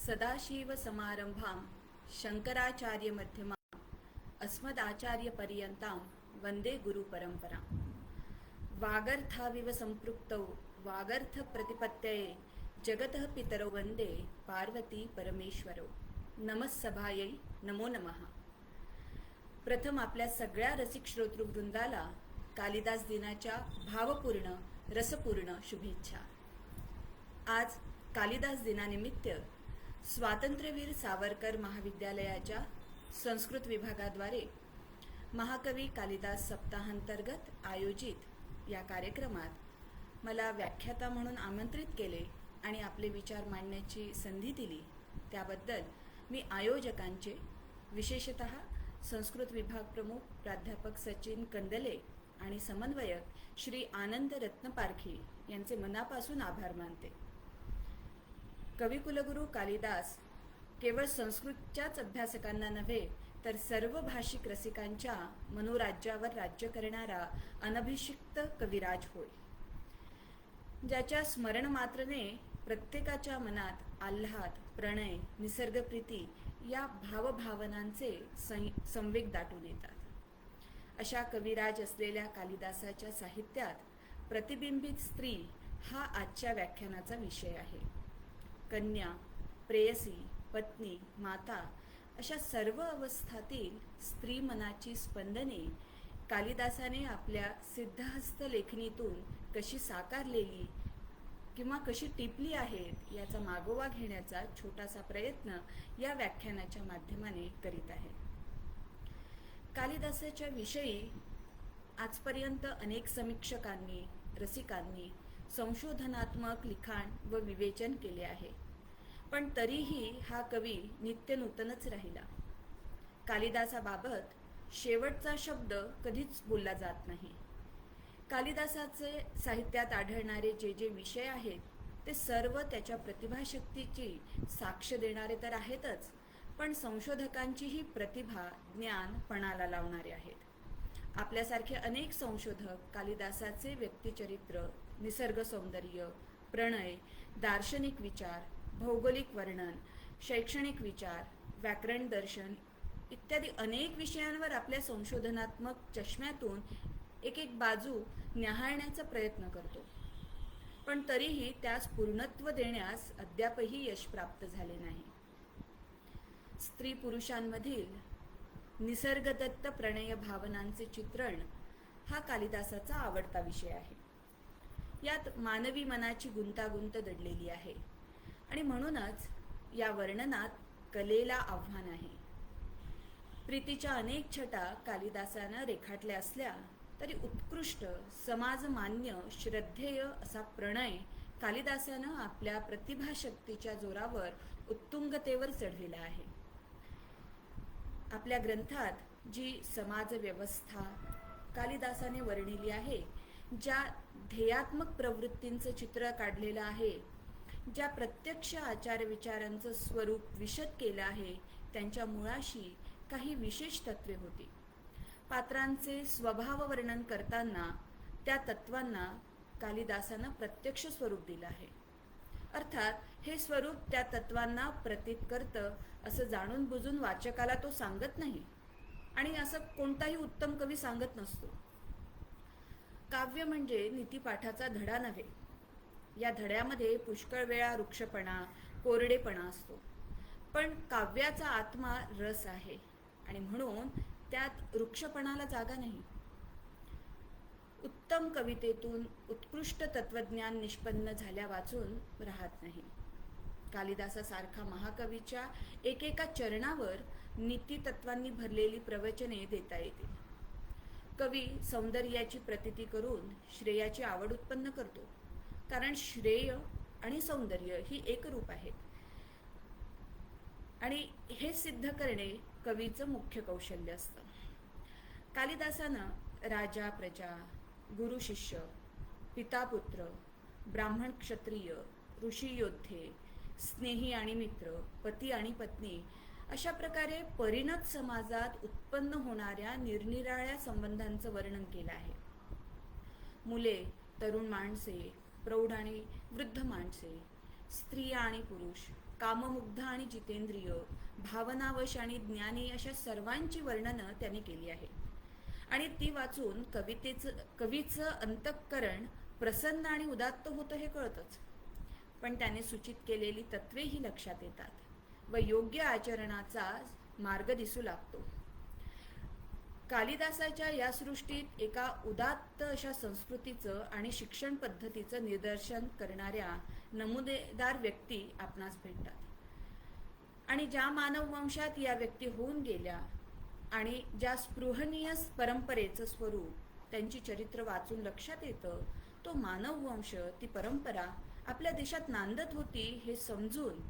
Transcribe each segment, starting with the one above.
सदाशिव समारंभां शंकराचार्य मध्यमां अस्मदाचार्य पर्यंतां वंदे गुरुपरंपरा। वागर्थाविव संपृक्तौ वागर्थ प्रतिपत्तये जगतः पितरौ वंदे पार्वती परमेश्वरौ। नमस्सभायै नमो नमः। प्रथम आपल्या सगळ्या रसिक श्रोतृवृंदाला कालिदास दिनाच्या भावपूर्ण रसपूर्ण शुभेच्छा। आज कालिदास दिनानिमित्त स्वातंत्र्यवीर सावरकर महाविद्यालयाच्या संस्कृत विभागाद्वारे महाकवी कालिदास सप्ताहांतर्गत आयोजित या कार्यक्रमात मला व्याख्याता म्हणून आमंत्रित केले आणि आपले विचार मांडण्याची संधी दिली त्याबद्दल मी आयोजकांचे, विशेषतः संस्कृत विभाग प्रमुख प्राध्यापक सचिन कंदले आणि समन्वयक श्री आनंद रत्नपारखी यांचे मनापासून आभार मानते। कविकुलगुरू कालिदास केवळ संस्कृतच्याच अभ्यासकांना नव्हे तर सर्व भाषिक रसिकांच्या मनोराज्यावर राज्य करणारा अनभिषिक्त कविराज होय, ज्याच्या स्मरणमात्रने प्रत्येकाच्या मनात आल्हाद, प्रणय, निसर्गप्रीती या भावभावनांचे संवेग दाटून येतात। अशा कविराज असलेल्या कालिदासाच्या साहित्यात प्रतिबिंबित स्त्री हा आजच्या व्याख्यानाचा विषय आहे। कन्या, प्रेयसी, पत्नी, माता अशा सर्व अवस्थातील स्त्री मनाची स्पंदने कालिदासाने आपल्या सिद्धहस्त लेखणीतून कशी साकारलेली किंवा कशी टिपली आहेत याचा मागोवा घेण्याचा छोटासा प्रयत्न या व्याख्यानाच्या माध्यमाने करीत आहे। कालिदासाच्या विषयी आजपर्यंत अनेक समीक्षकांनी, रसिकांनी संशोधनात्मक लिखाण व विवेचन केले आहे, पण तरीही हा कवी नित्यनूतनच राहिला। कालिदासाबाबत शेवटचा शब्द कधीच बोलला जात नाही। कालिदासाचे साहित्यात आढळणारे जे जे विषय आहेत ते सर्व त्याच्या प्रतिभाशक्तीची साक्ष देणारे तर आहेतच, पण संशोधकांचीही प्रतिभा, ज्ञान पणाला लावणारे आहेत। आपल्यासारखे अनेक संशोधक कालिदासाचे व्यक्तिचरित्र, निसर्ग सौंदर्य, प्रणय, दार्शनिक विचार, भौगोलिक वर्णन, शैक्षणिक विचार, व्याकरण दर्शन इत्यादी अनेक विषयांवर आपल्या संशोधनात्मक चष्म्यातून एक एक बाजू न्याहाळण्याचा प्रयत्न करतो, पण तरीही त्यास पूर्णत्व देण्यास अद्यापही यश प्राप्त झाले नाही। स्त्री पुरुषांमधील निसर्गदत्त प्रणय भावनांचे चित्रण हा कालिदासाचा आवडता विषय आहे। यात मानवी मनाची गुंतागुंत दडलेली आहे आणि म्हणूनच या वर्णनात कलेला आव्हान आहे। प्रीतीच्या अनेक छटा कालिदासानं रेखाटल्या असल्या तरी उत्कृष्ट, समाजमान्य, श्रद्धेय असा प्रणय कालिदासानं आपल्या प्रतिभाशक्तीच्या जोरावर उत्तुंगतेवर चढविला आहे। आपल्या ग्रंथात जी समाजव्यवस्था कालिदासाने वर्णिली आहे, ज्या ध्येयात्मक प्रवृत्तींचं चित्र काढलेलं आहे, ज्या प्रत्यक्ष आचारविचारांचं स्वरूप विशद केलं आहे, त्यांच्या मुळाशी काही विशेष तत्वे होती। पात्रांचे स्वभाव वर्णन करताना त्या तत्वांना कालिदासानं प्रत्यक्ष स्वरूप दिलं आहे। अर्थात हे स्वरूप त्या तत्वांना प्रतीत करतं असं जाणून बुजून वाचकाला तो सांगत नाही आणि असं कोणताही उत्तम कवी सांगत नसतो। काव्य म्हणजे नीतिपाठाचा धडा नव्हे। या धड्यामध्ये पुष्कळ वेळा वृक्षपणा, कोरडेपणा असतो, पण काव्याचा आत्मा रस आहे आणि म्हणून त्यात वृक्षपणाला जागा नाही। उत्तम कवितेतून उत्कृष्ट तत्वज्ञान निष्पन्न झाल्या वाचून राहत नाही। कालिदासासारखा महाकवीच्या एकेका चरणावर नीतितत्वांनी भरलेली प्रवचने देता येतील। कवी सौंदर्याची प्रतीती करून श्रेयाची आवड उत्पन्न करतो, कारण श्रेय आणि सौंदर्य ही एकरूप आहेत आणि हे सिद्ध करणे कवीचं मुख्य कौशल्य असतं। कालिदासानं राजा प्रजा, गुरु शिष्य, पिता पुत्र, ब्राह्मण क्षत्रिय, ऋषी योद्धे, स्नेही आणि मित्र, पती आणि पत्नी अशा प्रकारे परिणत समाजात उत्पन्न होणाऱ्या निरनिराळ्या संबंधांचं वर्णन केलं आहे। मुले, तरुण माणसे, प्रौढ आणि वृद्ध माणसे, स्त्रिया आणि पुरुष, काममुग्ध आणि जितेंद्रिय, भावनावश आणि ज्ञानी अशा सर्वांची वर्णनं त्यांनी केली आहे. आणि ती वाचून कवीचं अंतःकरण प्रसन्न आणि उदात्त होतं हे कळतंच. पण त्याने सूचित केलेली तत्वेही लक्षात येतात व योग्य आचरणाचा मार्ग दिसू लागतो. कालिदासाच्या या सृष्टीत एका उदात्त अशा संस्कृतीचं आणि शिक्षण पद्धतीचं निदर्शन करणाऱ्या नमुनेदार व्यक्ती आपणास भेटतात. आणि ज्या मानववंशात या व्यक्ती होऊन गेल्या आणि ज्या स्पृहणीय परंपरेचं स्वरूप त्यांची चरित्र वाचून लक्षात येतं, तो मानववंश, ती परंपरा आपल्या देशात नांदत होती हे समजून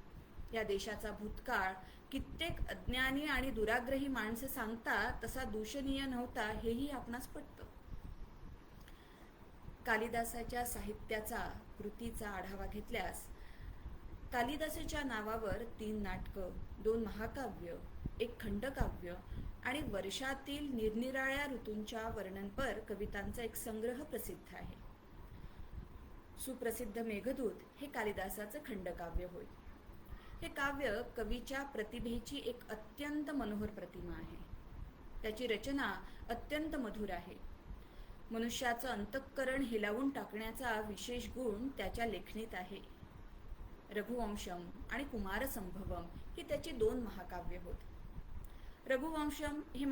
या देशाचा भूतकाळ कित्येक अज्ञानी आणि दुराग्रही माणसे सांगतात तसा दूषणीय नव्हता हेही आपणास पटतं. कालिदासाच्या साहित्याचा, कृतीचा आढावा घेतल्यास कालिदासाच्या नावावर 3 नाटकं, 2 महाकाव्य, 1 खंडकाव्य आणि वर्षातील निरनिराळ्या ऋतूंच्या वर्णनपर कवितांचा एक संग्रह प्रसिद्ध आहे. सुप्रसिद्ध मेघदूत हे कालिदासाचं खंडकाव्य होय. हे काव्य कवीच्या प्रतिभेची एक अत्यंत मनोहर प्रतिमा आहे. त्याची रचना अत्यंत मधुर आहे. मनुष्याचं अंतःकरण हेलावून टाकण्याचा विशेष गुण त्याच्या लेखणीत आहे. रघुवंशम आणि कुमारसंभवम ही त्याची 2 महाकाव्य होत. रघुवंशम हे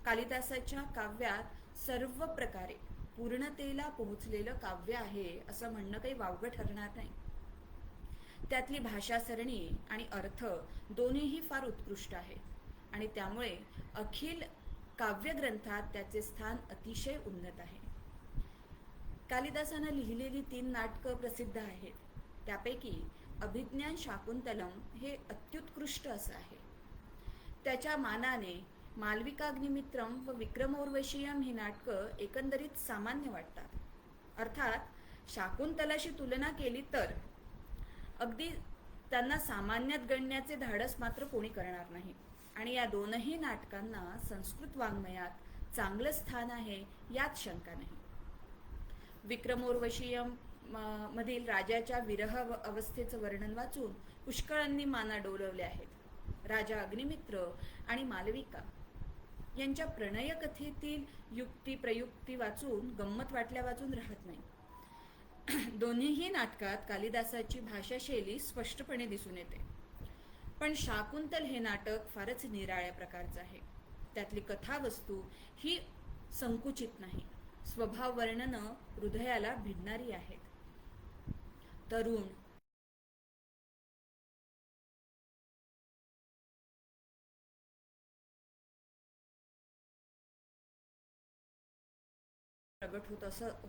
कालिदासाच्या काव्यात सर्व प्रकारे पूर्णतेला पोहोचलेलं काव्य आहे असं म्हणणं काही वावगं ठरणार नाही. त्यातली भाषा सरणी आणि अर्थ दोन्हीही फार उत्कृष्ट आहेत आणि त्यामुळे अखिल काव्यग्रंथात त्याचे स्थान अतिशय उन्नत आहे. कालिदासानं लिहिलेली 3 नाटकं प्रसिद्ध आहेत. त्यापैकी अभिज्ञान शाकुंतलम हे अत्युत्कृष्ट असं आहे. त्याच्या मानाने मालविकाग्निमित्रम व विक्रमोर्वशीयम ही नाटकं एकंदरीत सामान्य वाटतात. अर्थात शाकुंतलाशी तुलना केली तर अगदी त्यांना सामान्यात गणण्याचे धाडस मात्र कोणी करणार नाही. आणि या 2ही नाटकांना संस्कृत वाङ्मयात चांगलं स्थान आहे यात शंका नाही. विक्रमोर्वशीयम मधील राजाच्या विरह अवस्थेचं वर्णन वाचून पुष्कळांनी माना डोलवले आहेत. राजा अग्निमित्र आणि मालविका यांच्या प्रणय कथेतील युक्ती प्रयुक्ती वाचून गंमत वाटल्या वाचून राहत नाही. दोन्हीही नाटकात कालिदासाची भाषाशैली स्पष्टपणे दिसून येते. पण शाकुंतल हे नाटक फारच निराळ्या प्रकारचं आहे. त्यातली कथावस्तू ही संकुचित नाही. स्वभाव वर्णनं हृदयाला भिडणारी आहेत. तरुण प्रगट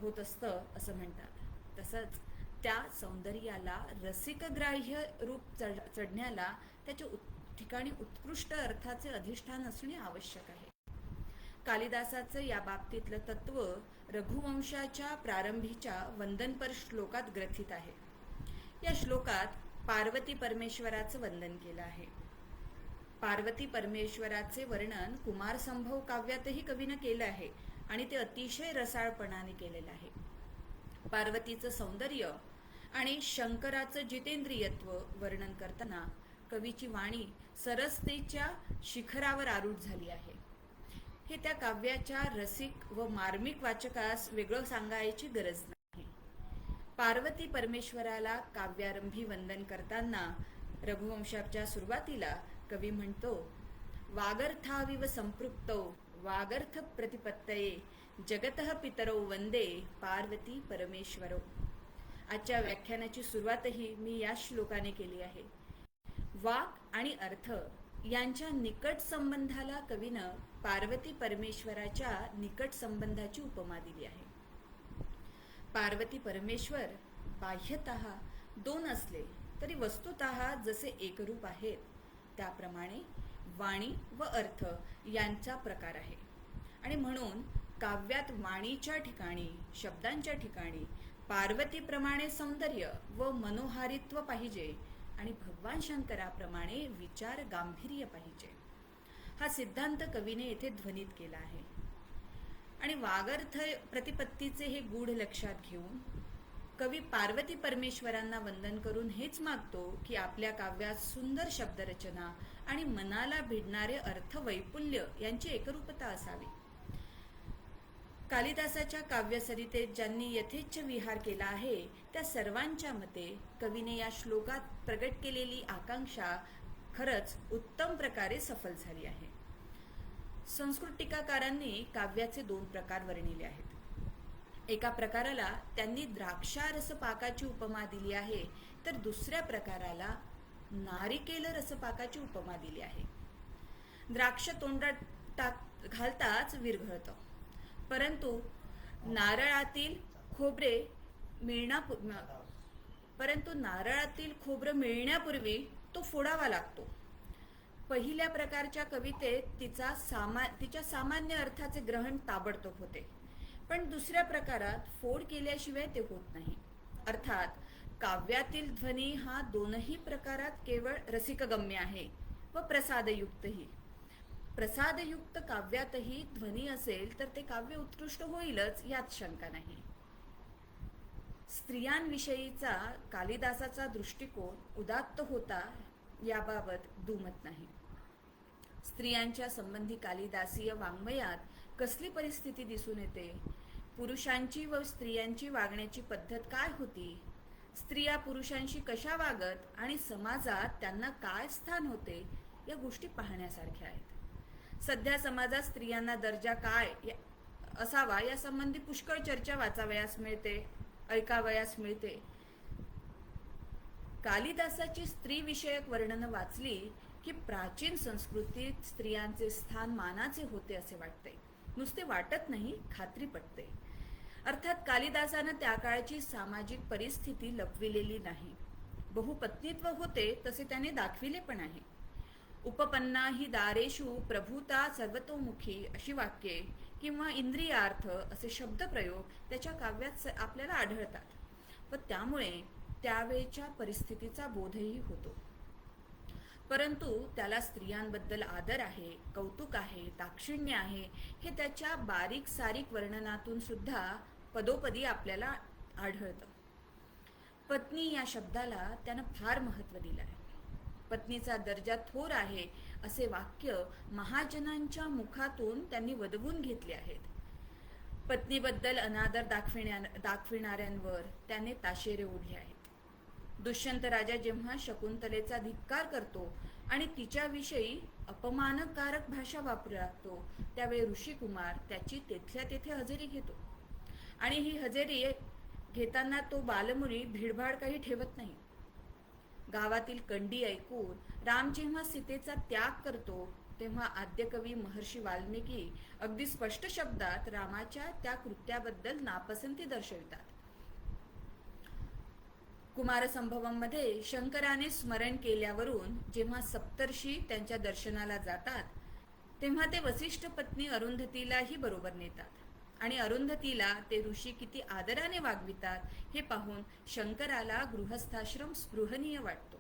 होत असतं असं म्हणतात. तसंच त्या सौंदर्याला रसिकग्राह्य रूप चढण्याला त्याच्या ठिकाणी उत्कृष्ट अर्थाचे अधिष्ठान असणे आवश्यक आहे. कालिदासाचं या बाबतीतलं तत्व रघुवंशाच्या प्रारंभीच्या वंदनपर श्लोकात ग्रथित आहे. या श्लोकात पार्वती परमेश्वराचं वंदन केलं आहे. पार्वती परमेश्वराचे वर्णन कुमारसंभव काव्यातही कवीनं केलं आहे आणि ते अतिशय रसाळपणाने केलेलं आहे. पार्वतीचं सौंदर्य आणि शंकराचं जितेंद्रियत्व वर्णन करताना कवीची वाणी सरसतेच्या शिखरावर आरूढ झाली आहे. हे त्या काव्याच्या रसिक व मार्मिक वाचकास वेगळं सांगायची गरज नाही. पार्वती परमेश्वराला काव्यारंभी वंदन करताना रघुवंशाच्या सुरुवातीला कवी म्हणतो, वागर्थाविव संपृक्तौ वागर्थ प्रतिपत्तये जगतः पितरौ वंदे पार्वती परमेश्वरो. आजच्या व्याख्यानाची सुरुवातही मी या श्लोकाने केली आहे. वाक आणि अर्थ यांच्या निकट संबंधाला कवीनं पार्वती परमेश्वराच्या निकट संबंधाची उपमा दिली आहे. पार्वती परमेश्वर बाह्यतः 2 असले तरी वस्तुतः जसे एकरूप आहेत त्याप्रमाणे वाणी व अर्थ यांचा प्रकार आहे. आणि म्हणून काव्यात वाणीच्या ठिकाणी, शब्दांच्या ठिकाणी पार्वतीप्रमाणे सौंदर्य व मनोहारित्व पाहिजे आणि भगवान शंकराप्रमाणे विचार गांभीर्य पाहिजे. हा सिद्धांत कवीने येथे ध्वनित केला आहे. आणि वागर्थ प्रतिपत्तीचे हे गूढ लक्षात घेऊन कवी पार्वती परमेश्वरांना वंदन करून हेच मागतो की आपल्या काव्यात सुंदर शब्दरचना आणि मनाला भिडणारे अर्थवैपुल्य यांची एकरूपता असावी. कालिदासाच्या काव्यसरितेत ज्यांनी यथेच्छ विहार केला आहे त्या सर्वांच्या मते कवीने या श्लोकात प्रगट केलेली आकांक्षा खरंच उत्तम प्रकारे सफल झाली आहे. संस्कृत टीकाकारांनी काव्याचे 2 प्रकार वर्णिले आहेत. एका प्रकाराला त्यांनी द्राक्षारस पाकाची उपमा दिली आहे, तर दुसऱ्या प्रकाराला नारिकेल रसपाकाची उपमा दिली आहे. द्राक्ष तोंडात घालताच विरघळतं, परंतु नारळातील खोबरं मिळण्यापूर्वी तो फोडावा लागतो. पहिल्या प्रकारच्या कवितेत तिच्या सामान्य अर्थाचे ग्रहण ताबडतोब होते, पण दुसऱ्या प्रकारात फोड केल्याशिवाय ते होत नाही. अर्थात काव्यातील ध्वनी हा दोनही प्रकारात केवळ रसिकगम्य आहे व प्रसादयुक्तही. प्रसादयुक्त काव्यातही ध्वनी असेल तर ते काव्य उत्कृष्ट होईलच यात शंका नाही. स्त्रियांविषयीचा कालिदासाचा दृष्टिकोन उदात्त होता याबाबत दुमत नाही. स्त्रियांच्या संबंधी कालिदासीय वाङ्मयात कसली परिस्थिती दिसून येते, पुरुषांची व स्त्रियांची वागण्याची पद्धत काय होती, स्त्रिया पुरुषांशी कशा वागत आणि समाजात त्यांना काय स्थान होते, या गोष्टी पाहण्यासारख्या आहेत. सध्या समाजात स्त्रियांना दर्जा काय असावा यासंबंधी पुष्कळ चर्चा वाचावयास मिळते, ऐकावयास मिळते. कालिदासाची स्त्रीविषयक वर्णनं वाचली की प्राचीन संस्कृतीत स्त्रियांचे स्थान मानाचे होते असे वाटते. नुसते वाटत नाही, खात्री पटते. अर्थात कालिदासानं त्या काळची सामाजिक परिस्थिती लपविलेली नाही. बहुपत्नीत्व होते तसे त्याने दाखविले पण आहे. उपपन्ना ही दारेषु प्रभुता सर्वतोमुखी अशी वाक्ये किंवा इंद्रियार्थ असे शब्दप्रयोग त्याच्या काव्यात आपल्याला आढळतात व त्यामुळे त्यावेळच्या परिस्थितीचा बोधही होतो. परंतु त्याला स्त्रियांबद्दल आदर आहे, कौतुक आहे, दाक्षिण्य आहे हे त्याच्या बारीक सारीक वर्णनातून सुद्धा पदोपदी आपल्याला आढळतं. पत्नी या शब्दाला त्यानं फार महत्त्व दिलं आहे. पत्नीचा दर्जा थोर आहे असे वाक्य महाजनांच्या मुखातून त्यांनी वदवून घेतले आहेत. पत्नीबद्दल अनादर दाखविणाऱ्यांवर त्याने ताशेरे ओढले आहेत. दुष्यंत राजा जेव्हा शकुंतलेचा धिक्कार करतो आणि तिच्याविषयी अपमानकारक भाषा वापरू लागतो त्यावेळी ऋषिकुमार त्याची तेथल्या तेथे हजेरी घेतो आणि ही हजेरी घेताना तो बालमुनी भिडभाड काही ठेवत नाही. गावातील कंडी ऐकून राम जेव्हा सीतेचा त्याग करतो तेव्हा आद्यकवी महर्षी वाल्मिकी अगदी स्पष्ट शब्दात रामाच्या त्या कृत्याबद्दल नापसंती दर्शवितात. कुमारसंभवममध्ये शंकराने स्मरण केल्यावरून जेव्हा सप्तर्षी त्यांच्या दर्शनाला जातात तेव्हा ते वसिष्ठ पत्नी अरुंधतीलाही बरोबर नेतात आणि अरुंधतीला ते ऋषी किती आदराने वागवितात हे पाहून शंकराला गृहस्थाश्रम स्पृहणीय वाटतो.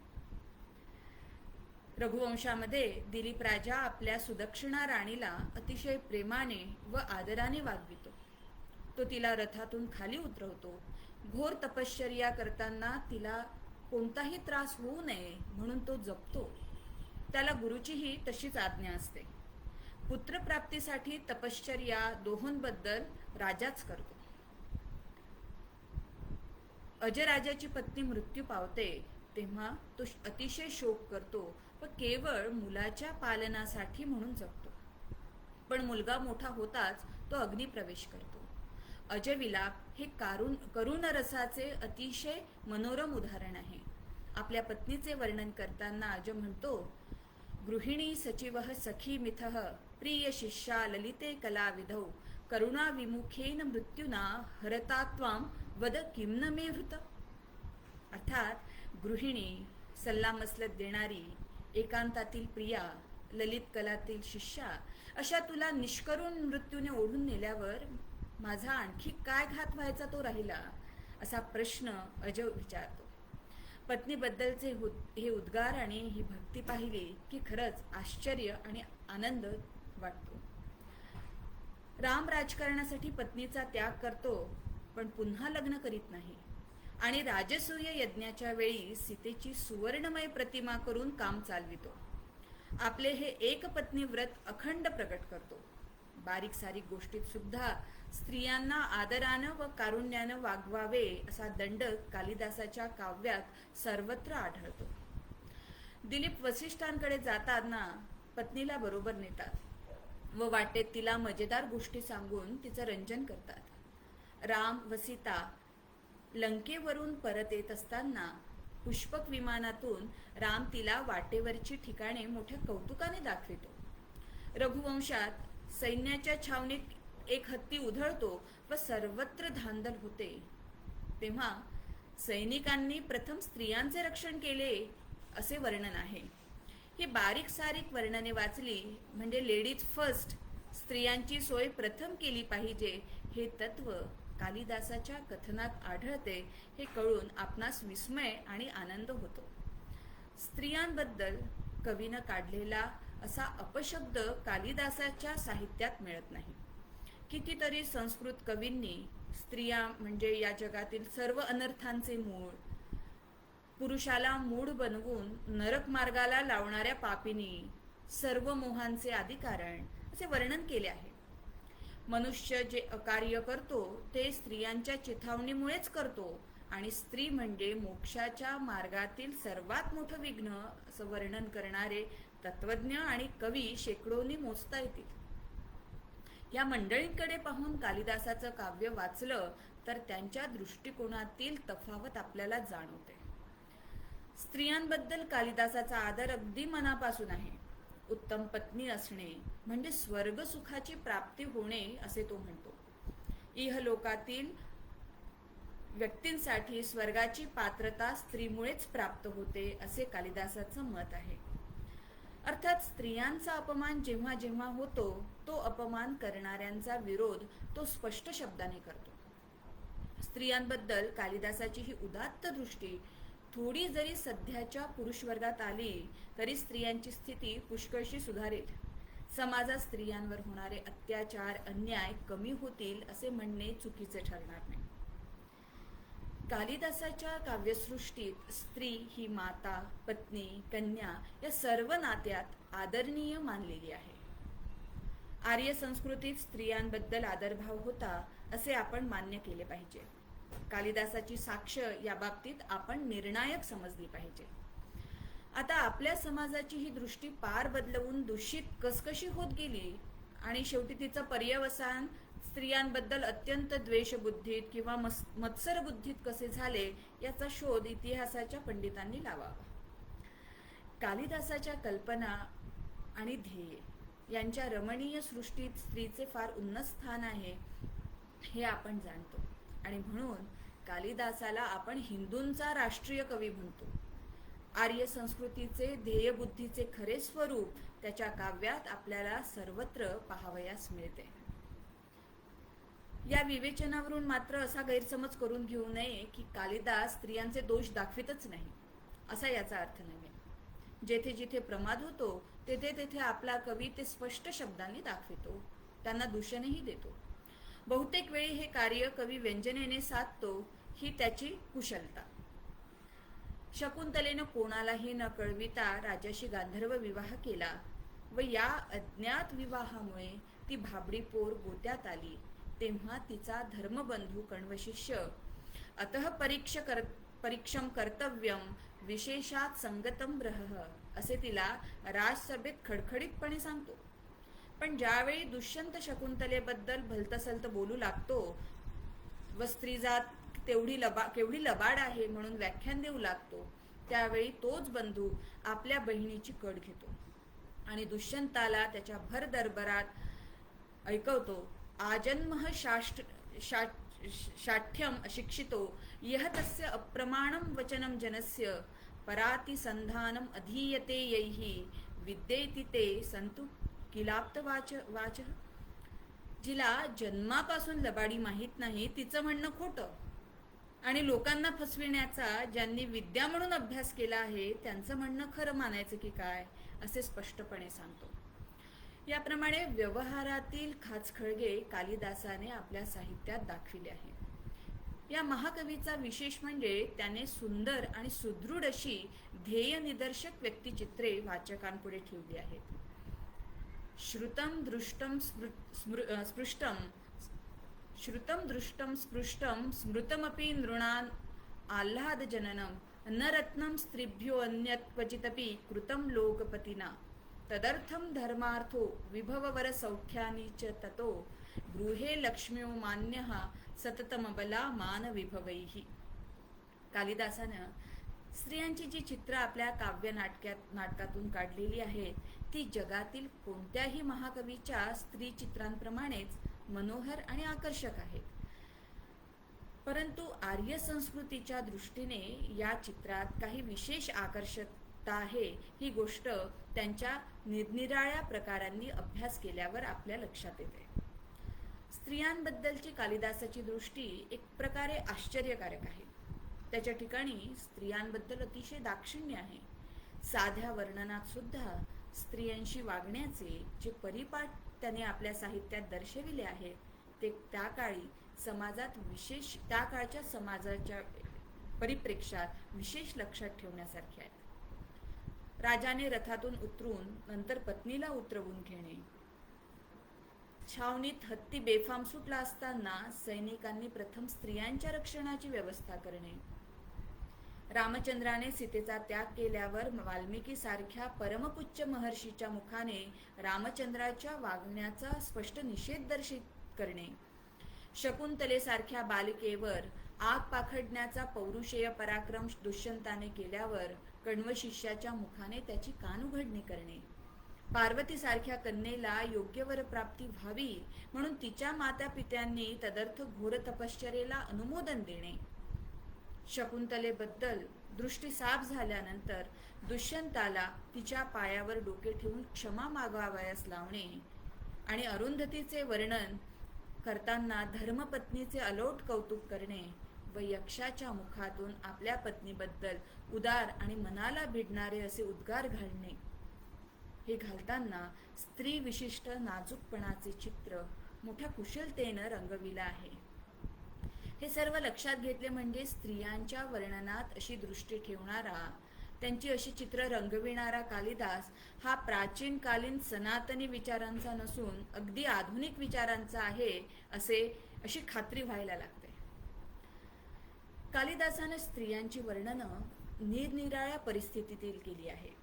रघुवंशामध्ये दिलीप राजा आपल्या सुदक्षिणा राणीला अतिशय प्रेमाने व आदराने वागवितो. तो तिला रथातून खाली उतरवतो. घोर तपश्चर्या करताना तिला कोणताही त्रास होऊ नये म्हणून तो जपतो. त्याला गुरुचीही तशीच आज्ञा असते. पुत्रप्राप्तीसाठी तपश्चर्या दोहोंबद्दल राजाच करतो. अजराजाची पत्नी मृत्यू पावते तेव्हा तो अतिशय शोक करतो व केवळ मुलाच्या पालनासाठी म्हणून जगतो. पण मुलगा मोठा होताच तो अग्निप्रवेश करतो. अजविलाप हे करुण रसाचे अतिशय मनोरम उदाहरण आहे. आपल्या पत्नीचे वर्णन करताना अज म्हणतो, गृहिणी सचिवः सखी मिथः प्रिय शिष्या ललिते कलाविधौ करुणा विमुखेन मृत्युना हरता त्वां वद किं न मे हृत. अर्थात गृहिणी, सल्लामसलत देणारी, एकांतातील प्रिया, ललित कलातील शिष्या अशा तुला निष्करुण मृत्यूने ओढून नेल्यावर माझा आणखी काय घात व्हायचा तो राहिला, असा प्रश्न अज विचारतो. पत्नीबद्दलचे हे उद्गार आणि ही भक्ती पाहिली की खरंच आश्चर्य आणि आनंद वाटतो. राम राजकारणासाठी पत्नीचा त्याग करतो पण पुन्हा लग्न करीत नाही. आणि राजसूय यज्ञाच्या वेळी सीतेची सुवर्णमय प्रतिमा करून काम चालवितो. आपले हे एकपत्नी व्रत अखंड प्रकट करतो. बारीक सारीक गोष्टीत सुद्धा स्त्रियांना आदरानं व कारुण्यानं वागवावे असा दंडक कालिदासाच्या काव्यात सर्वत्र आढळतो. दिलीप वसिष्ठांकडे जाताना पत्नीला बरोबर नेतात व वाटेत तिला मजेदार गोष्टी सांगून तिचं रंजन करतात. राम व सीता लंकेवरून परत येत असताना पुष्पक विमानातून राम तिला वाटेवरची ठिकाणे मोठ्या कौतुकाने दाखवितो. रघुवंशात सैन्याच्या छावणीत एक हत्ती उधळतो व सर्वत्र धांदल होते. तेव्हा सैनिकांनी प्रथम स्त्रियांचे रक्षण केले असे वर्णन आहे. ही बारीक सारीक वर्णने वाचली म्हणजे लेडीज फर्स्ट, स्त्रियांची सोय प्रथम केली पाहिजे हे तत्व कालिदासाच्या कथनात आढळते हे कळून आपणास विस्मय आणि आनंद होतो. स्त्रियांबद्दल कवीनं काढलेला असा अपशब्द कालिदासाच्या साहित्यात मिळत नाही. कितीतरी संस्कृत कवींनी स्त्रिया म्हणजे या जगातील सर्व अनर्थांचे मूळ, पुरुषाला मूढ बनवून नरक मार्गाला लावणाऱ्या पापिनी, सर्व मोहांचे आदिकारण असे वर्णन केले आहे. मनुष्य जे अकार्य करतो ते स्त्रियांच्या चिथावणीमुळेच करतो आणि स्त्री म्हणजे मोक्षाच्या मार्गातील सर्वात मोठं विघ्न असं वर्णन करणारे तत्वज्ञ आणि कवी शेकडोनी मोजता येतील. या मंडळींकडे पाहून कालिदासाचं काव्य वाचलं तर त्यांच्या दृष्टिकोनातील तफावत आपल्याला जाणवते. स्त्रियांबद्दल कालिदासाचा आदर अगदी मनापासून आहे. उत्तम पत्नी असणे म्हणजे स्वर्ग सुखाची प्राप्ती होणे असे तो म्हणतो. इहलोकातील व्यक्तींसाठी स्वर्गाची पात्रता स्त्रीमुळेच प्राप्त होते असे कालिदासाचं मत आहे. अर्थात स्त्रियांचा अपमान जेव्हा जेव्हा होतो तो अपमान करणाऱ्यांचा विरोध तो स्पष्ट शब्दाने करतो. स्त्रियांबद्दल कालिदासाची ही उदात्त दृष्टी थोडी जरी सध्याच्या पुरुषवर्गात आली तरी स्त्रियांची स्थिती पुष्कळशी सुधारेल. समाजात स्त्रियांवर होणारे अत्याचार अन्याय कमी होतील असे म्हणणे चुकीचे ठरणार नाही. कालिदासाच्या काव्यसृष्टीत स्त्री ही माता, पत्नी, कन्या या सर्व नात्यात आदरणीय मानलेली आहे. आर्य संस्कृतीत स्त्रियांबद्दल आदरभाव होता असे आपण मान्य केले पाहिजे. कालिदासाची साक्ष या बाबतीत आपण निर्णायक समजली पाहिजे. आता आपल्या समाजाची ही दृष्टी पार बदलवून दूषित कसकशी होत गेली आणि शेवटी तिचं पर्यवसान स्त्रियांबद्दल अत्यंत द्वेषबुद्धीत किंवा मत्सर बुद्धीत कसे झाले याचा शोध इतिहासाच्या पंडितांनी लावावा. कालिदासाच्या कल्पना आणि ध्येय यांच्या रमणीय सृष्टीत स्त्रीचे फार उन्नत स्थान आहे हे आपण जाणतो आणि म्हणून कालिदासाला आपण हिंदूंचा राष्ट्रीय कवी म्हणतो. आर्य संस्कृतीचे ध्येयबुद्धीचे खरे स्वरूप त्याच्या काव्यात आपल्याला सर्वत्र पाहावयास मिळते. या विवेचनावरून मात्र असा गैरसमज करून घेऊ नये की कालिदास स्त्रियांचे दोष दाखवितच नाही असा याचा अर्थ नव्हे. जेथे जिथे प्रमाद होतो तेथे तेथे आपला कवी ते स्पष्ट शब्दांनी दाखवितो, त्यांना दूषणही देतो. बहुतेक वेळी हे कार्य कवी व्यंजनेने साधतो ही त्याची कुशलता. शकुंतलेनं कोणालाही न कळविता राजाशी गांधर्व विवाह केला व या अज्ञात विवाहामुळे ती भाबडी पोर गोत्यात आली. तेव्हा तिचा धर्मबंधू कण्वशिष्य अतः परीक्षम कर्तव्यम विशेषात संगतम ब्रह असे तिला राजसभेत खडखडीतपणे सांगतो. पण ज्यावेळी दुष्यंत शकुंतलेबद्दल भलतसलत बोलू लागतो व स्त्रीजात केवढी लबाड आहे म्हणून व्याख्यान देऊ लागतो त्यावेळी तोच बंधू आपल्या बहिणीची कड घेतो आणि दुष्यंताला त्याच्या भर दरबारात ऐकवतो. आजन्मः शाठ्यम अशिक्षितो यह तस्य अप्रमाणम वचनम जनस्य परातिसंधानम अधीयते यैहि विद्येति ते संतु किलाप्त वाच. जिला जन्मापासून लबाडी माहीत नाही तिचं म्हणणं खोटं आणि लोकांना फसविण्याचा ज्यांनी विद्या म्हणून अभ्यास केला आहे त्यांचं म्हणणं खरं मानायचं की काय असे स्पष्टपणे सांगतो. याप्रमाणे व्यवहारातील खाचखळगे कालिदासाने आपल्या साहित्यात दाखविले आहे. या महाकवीचा विशेष म्हणजे त्याने सुंदर आणि सुदृढ अशी ध्येय निदर्शक व्यक्तिचित्रे वाचकांपुढे ठेवली आहेत. श्रुतं दृष्टं स्पृष्टं श्रुतं दृष्टं स्पृष्टं स्मृतमपि नृणान् आह्लादजननं न रत्नं स्त्रिभ्यो अन्यत् क्वचिदपि कृतं लोकपतिना तदर्थं धर्मार्थो विभववर सौख्यानि च ततो गृहे लक्ष्म्यो मान्यः सततमबला मानविभवैः. कालिदासानं स्त्रियांची जी चित्र आपल्या काव्य नाटकातून काढलेली आहेत ती जगातील कोणत्याही महाकवीच्या स्त्री चित्रांप्रमाणेच मनोहर आणि आकर्षक आहेत. परंतु आर्य संस्कृतीच्या दृष्टीने या चित्रात काही विशेष आकर्षकता आहे ही गोष्ट त्यांच्या निरनिराळ्या प्रकारांनी अभ्यास केल्यावर आपल्या लक्षात येते. स्त्रियांबद्दलची कालिदासाची दृष्टी एक प्रकारे आश्चर्यकारक आहे. त्याच्या ठिकाणी स्त्रियांबद्दल अतिशय दाक्षिण्य आहे. साध्या वर्णनात सुद्धा स्त्रियांशी वागण्याचे जे परिपाठ त्याने आपल्या साहित्यात दर्शविले आहेत ते त्या काळच्या समाजाच्या परिप्रेक्ष्यात विशेष लक्षात ठेवण्यासारखे आहेत. राजाने रथातून उतरून नंतर पत्नीला उतरवून घेणे, छावणीत हत्ती बेफाम सुटला असताना सैनिकांनी प्रथम स्त्रियांच्या रक्षणाची व्यवस्था करणे, रामचंद्राने सीतेचा त्याग केल्यावर वाल्मिकी सारख्या परमपूज्य महर्षीच्या मुखाने रामचंद्राच्या वागण्याचा स्पष्ट निषेध दर्शित करणे, शकुंतलेसारख्या बालिकेवर आग पाखडण्याचा पौरुषेय पराक्रम दुष्यंताने केल्यावर कण्व शिष्याच्या मुखाने त्याची कानउघडणी करणे, पार्वतीसारख्या कन्येला योग्य वरप्राप्ती व्हावी म्हणून तिच्या मातापित्यांनी तदर्थ घोर तपश्चर्येला अनुमोदन देणे, शकुंतलेबद्दल दृष्टी साफ झाल्यानंतर दुष्यंताला तिच्या पायावर डोके ठेवून क्षमा मागावयास लावणे आणि अरुंधतीचे वर्णन करताना धर्मपत्नीचे अलोट कौतुक करणे व यक्षाच्या मुखातून आपल्या पत्नीबद्दल उदार आणि मनाला भिडणारे असे उद्गार घालणे हे घालताना स्त्री विशिष्ट नाजूकपणाचे चित्र मोठ्या कुशलतेनं रंगविलं आहे. हे सर्व लक्षात घेतले म्हणजे स्त्रियांच्या वर्णनात अशी दृष्टी ठेवणारा, त्यांची अशी चित्र रंगविणारा कालिदास हा प्राचीन कालीन सनातनी विचारांचा नसून अगदी आधुनिक विचारांचा आहे अशी खात्री व्हायला लागते. कालिदासानं स्त्रियांची वर्णनं निरनिराळ्या परिस्थितीतील केली आहे.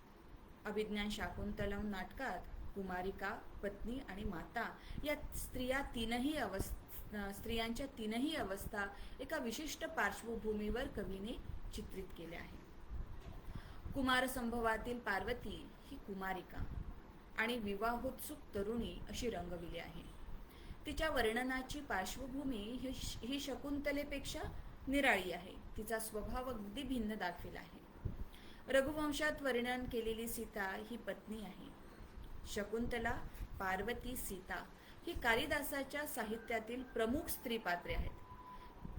अभिज्ञान शाकुंतलम नाटकात कुमारिका, पत्नी आणि माता या स्त्रियांच्या तीनही अवस्था एका विशिष्ट पार्श्वभूमीवर कवीने चित्रित केल्या आहेत. कुमारसंभवातील पार्वती ही कुमारिका आणि विवाहोत्सुक तरुणी अशी रंगविली आहे. तिच्या वर्णनाची पार्श्वभूमी ही शकुंतलेपेक्षा निराळी आहे. तिचा स्वभाव अगदी भिन्न दाखविला आहे. रघुवंशात वर्णन केलेली सीता ही पत्नी आहे. शकुंतला, पार्वती, सीता ही कालिदासाच्या साहित्यातील प्रमुख स्त्री पात्रे आहेत.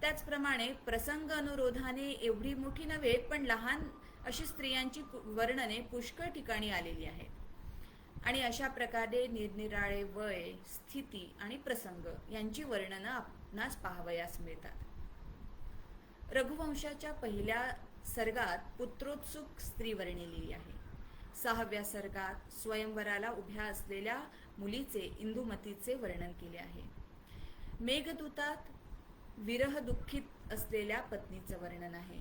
त्याचप्रमाणे प्रसंग अनुरोधाने एवढी मोठी नव्हे पण लहान अशी स्त्रियांची वर्णने पुष्कळ ठिकाणी आलेली आहेत आणि अशा प्रकारे निरनिराळे वय, स्थिती आणि प्रसंग यांची वर्णनं आपणास पाहावयास मिळतात. रघुवंशाच्या पहिल्या सर्गात पुत्रोत्सुक स्त्री वर्णिलेली आहे. 6व्या सर्गात स्वयंवराला उभ्या असलेल्या मुलीचे, इंदुमतीचे वर्णन केले आहे. मेघदूतात विरह दुःखित असलेल्या पत्नीचं वर्णन आहे.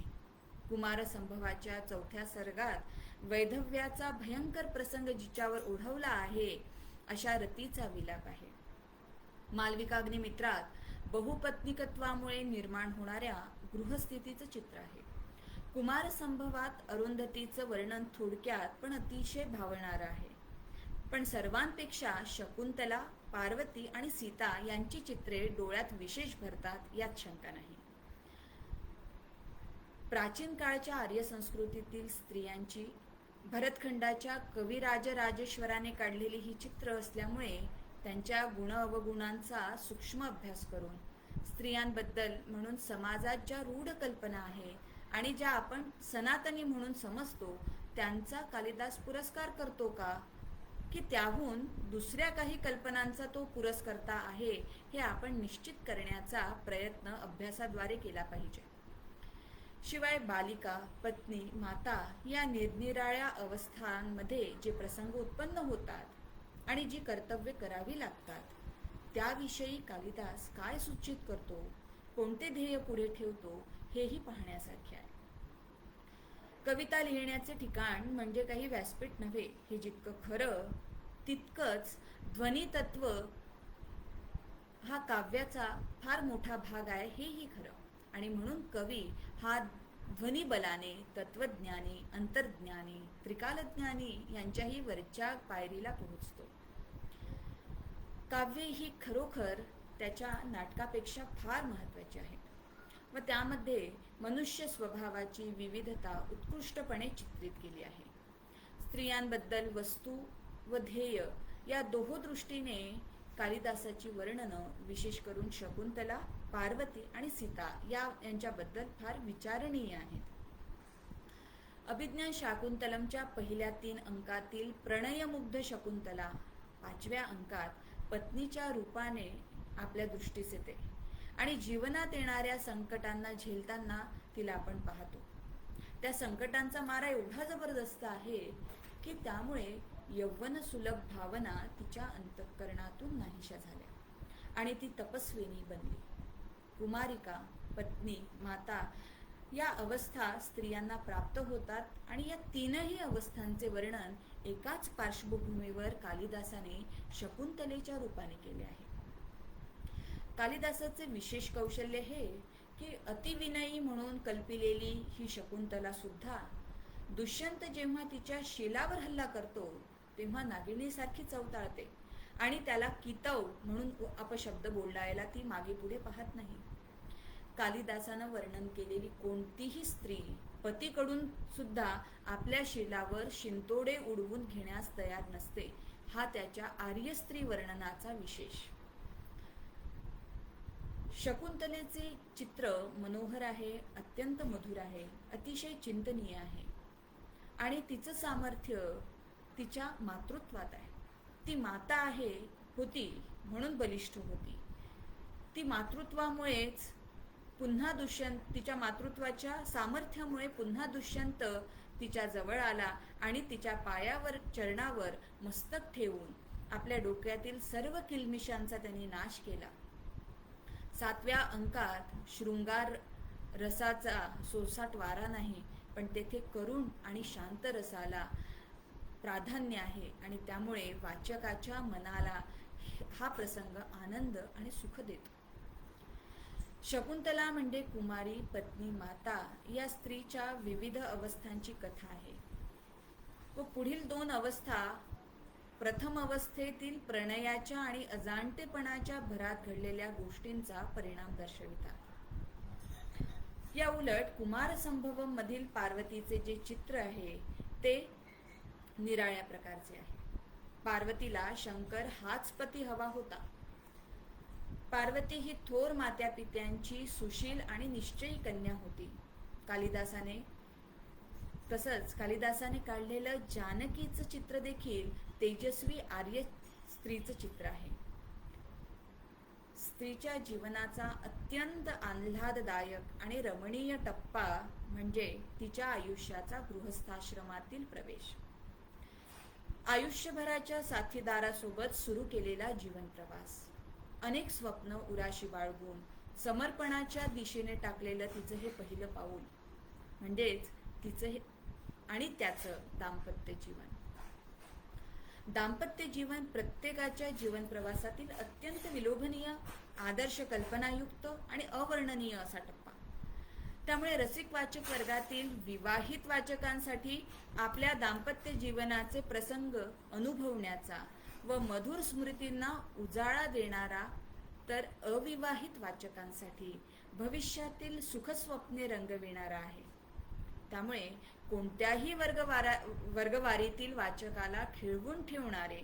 कुमारसंभवाच्या 4थ्या सर्गात वैधव्याचा भयंकर प्रसंग जिच्यावर ओढवला आहे अशा रतीचा विलाप आहे. मालविकाग्निमित्रात बहुपत्निकत्वामुळे निर्माण होणाऱ्या गृहस्थितीचं चित्र आहे. कुमारसंभवात अरुंधतीचं वर्णन थोडक्यात पण अतिशय भावणारं आहे. पण सर्वांपेक्षा शकुंतला, पार्वती आणि सीता यांची चित्रे डोळ्यात विशेष भरतात यात शंका नाही. प्राचीन काळच्या आर्य संस्कृतीतील स्त्रियांची भरतखंडाच्या कविराजराजेश्वराने काढलेली ही चित्र असल्यामुळे त्यांच्या गुण अवगुणांचा सूक्ष्म अभ्यास करून स्त्रियांबद्दल म्हणून समाजात ज्या रूढ कल्पना आहे आणि ज्या आपण सनातनी म्हणून समजतो त्यांचा कालिदास पुरस्कार करतो का की त्याहून दुसऱ्या काही कल्पनांचा तो पुरस्कर्ता आहे हे आपण निश्चित करण्याचा प्रयत्न अभ्यासाद्वारे केला पाहिजे. शिवाय बालिका, पत्नी, माता या निरनिराळ्या अवस्थांमध्ये जे प्रसंग उत्पन्न होतात आणि जी कर्तव्य करावी लागतात त्याविषयी कालिदास काय सूचित करतो, कोणते ध्येय पुढे ठेवतो हेही पाहण्यासारखे आहे. कविता लिहिण्याचे ठिकाण म्हणजे काही व्यासपीठ नव्हे हे जितकं खरं तितकंच ध्वनितत्व हा काव्याचा फार मोठा भाग आहे हेही खरं. आणि म्हणून कवी हा ध्वनिबलाने तत्वज्ञानी, अंतर्ज्ञानी, त्रिकालज्ञानी यांच्याही वरच्या पायरीला पोहोचतो. काव्य ही खरोखर त्याच्या नाटकापेक्षा फार महत्त्वाची आहे व त्यामध्ये मनुष्य स्वभावाची विविधता उत्कृष्टपणे चित्रित केली आहे. स्त्रियांबद्दल वस्तू व ध्येय या दोहोदृष्टीने कालिदासाची वर्णनं विशेष करून शकुंतला, पार्वती आणि सीता यांच्याबद्दल फार विचारणीय आहेत. अभिज्ञान शाकुंतलमच्या पहिल्या 3 अंकातील प्रणयमुग्ध शकुंतला 5व्या अंकात पत्नीच्या रूपाने आपल्या दृष्टीस येते आणि जीवनात येणाऱ्या संकटांना झेलताना तिला आपण पाहतो. त्या संकटांचा मारा एवढा जबरदस्त आहे की त्यामुळे यौवन सुलभ भावना तिच्या अंतःकरणातून नाहीशा झाल्या आणि ती तपस्विनी बनली. कुमारिका, पत्नी, माता या अवस्था स्त्रियांना प्राप्त होतात आणि या 3ही अवस्थांचे वर्णन एकाच पार्श्वभूमीवर कालिदासाने शकुंतलेच्या रूपाने केले आहे. कालिदासाचे विशेष कौशल्य हे की अतिविनयी म्हणून कल्पिलेली ही शकुंतला सुद्धा दुष्यंत जेव्हा तिच्या शिलावर हल्ला करतो तेव्हा नागिणीसारखी चवताळते आणि त्याला कितव म्हणून अपशब्द बोलायला ती मागे पुढे पाहत नाही. कालिदासानं वर्णन केलेली कोणतीही स्त्री पतीकडून सुद्धा आपल्या शिलावर शिंतोडे उडवून घेण्यास तयार नसते. हा त्याच्या आर्य स्त्री वर्णनाचा विशेष. शकुंतलेचे चित्र मनोहर आहे, अत्यंत मधुर आहे, अतिशय चिंतनीय आहे आणि तिचं सामर्थ्य तिच्या मातृत्वात आहे. ती माता होती म्हणून बलिष्ठ होती. ती मातृत्वामुळेच पुन्हा तिच्या मातृत्वाच्या सामर्थ्यामुळे पुन्हा दुष्यंत तिच्या जवळ आला आणि तिच्या पायावर चरणावर मस्तक ठेवून आपल्या डोक्यातील सर्व किलमिशांचा त्यांनी नाश केला. 7व्या अंकात शृंगार रसाचा सोसाट वारा नाही, पण तेथे करुण आणि शांत रसाला प्राधान्य आहे आणि त्यामुळे वाचकाच्या मनाला हा प्रसंग आनंद आणि सुख देतो. शकुंतला म्हणजे कुमारी, पत्नी, माता या स्त्रीच्या विविध अवस्थांची कथा आहे व पुढील 2 अवस्था प्रथम अवस्थेतील प्रणयाच्या आणि अजाणतेपणाच्या भरात घडलेल्या गोष्टींचा परिणाम दर्शवितात. या उलट कुमारसंभवम मधील पार्वतीचे जे चित्र आहे ते निराळ्या प्रकारचे आहे. पार्वतीला शंकर हाच पती हवा होता. पार्वती ही थोर मात्यापित्यांची सुशील आणि निश्चयी कन्या होती. कालिदासाने काढलेलं जानकीचं चित्र देखील तेजस्वी आर्य स्त्रीचं चित्र आहे. स्त्रीच्या जीवनाचा अत्यंत आल्हाददायक आणि रमणीय टप्पा म्हणजे तिच्या आयुष्याचा गृहस्थाश्रमातील प्रवेश. आयुष्यभराच्या साथीदारासोबत सुरू केलेला जीवन प्रवास, अनेक स्वप्न उराशी बाळगून समर्पणाच्या दिशेने टाकलेलं तिचं हे पहिलं पाऊल म्हणजेच त्याचं दाम्पत्य जीवन. दाम्पत्य जीवन प्रत्येकाच्या जीवन प्रवासातील अत्यंत विलोभनीय, आदर्श, कल्पनायुक्त आणि अवर्णनीय असा टप्पा. त्यामुळे रसिक वाचक वर्गातील विवाहित वाचकांसाठी आपल्या दाम्पत्य जीवनाचे प्रसंग अनुभवण्याचा व मधुर स्मृतींना उजाळा देणारा, तर अविवाहित वाचकांसाठी भविष्यातील सुखस्वप्ने रंगविणारा आहे. त्यामुळे कोणत्याही वर्गवारीतील वाचकाला खिळवून ठेवणारे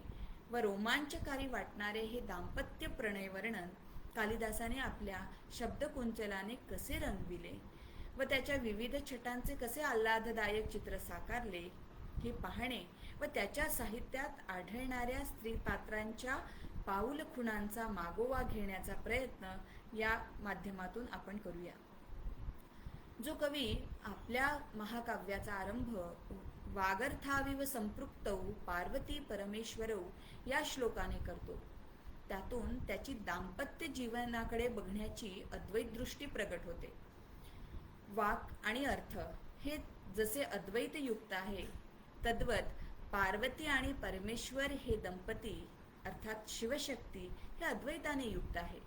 व रोमांचकारी वाटणारे हे दाम्पत्य प्रणय वर्णन कालिदासाने आपल्या शब्दकुंचलाने कसे रंगविले व त्याच्या विविध छटांचे कसे आल्हाददायक चित्र साकारले हे पाहणे व त्याच्या साहित्यात आढळणाऱ्या स्त्री पात्रांच्या पाऊल खुणांचा मागोवा घेण्याचा प्रयत्न या माध्यमातून आपण करूया. जो कवी आपल्या महाकाव्याचा आरंभ वागर्थाविव संपृक्तौ पार्वती परमेश्वरौ या श्लोकाने करतो, त्यातून त्याची दाम्पत्य जीवनाकडे बघण्याची अद्वैत दृष्टी प्रकट होते. वाक आणि अर्थ हे जसे अद्वैत युक्त आहे, तद्वत पार्वती आणि परमेश्वर हे दंपती अर्थात शिवशक्ती हे अद्वैताने युक्त आहे.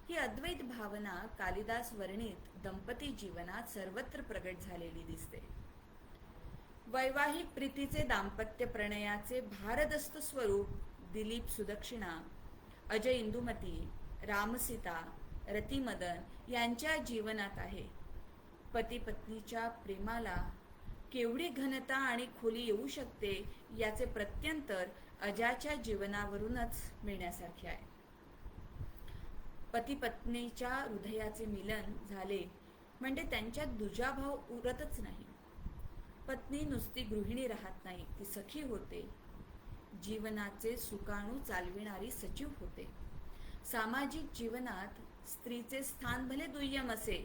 ही अद्वैत भावना कालिदास वर्णित दंपती जीवनात सर्वत्र प्रगट झालेली दिसते. वैवाहिक प्रीतीचे दाम्पत्य प्रणयाचे भारदस्त स्वरूप दिलीप सुदक्षिणा, अजय इंदुमती, रामसीता, रतिमदन यांच्या जीवनात आहे. पती पत्नीच्या प्रेमाला केवढी घनता आणि खोली येऊ शकते याचे प्रत्यंतर अजाच्या जीवनावरूनच मिळण्यासारखे आहे. पती पत्नीच्या हृदयाचे मिलन झाले म्हणजे त्यांच्यात दुजाभाव उरतच नाही. पत्नी नुसती गृहिणी राहत नाही, ती सखी होते, जीवनाचे सुकाणू चालविणारी सचिव होते. सामाजिक जीवनात स्त्रीचे स्थान भले दुय्यम असे,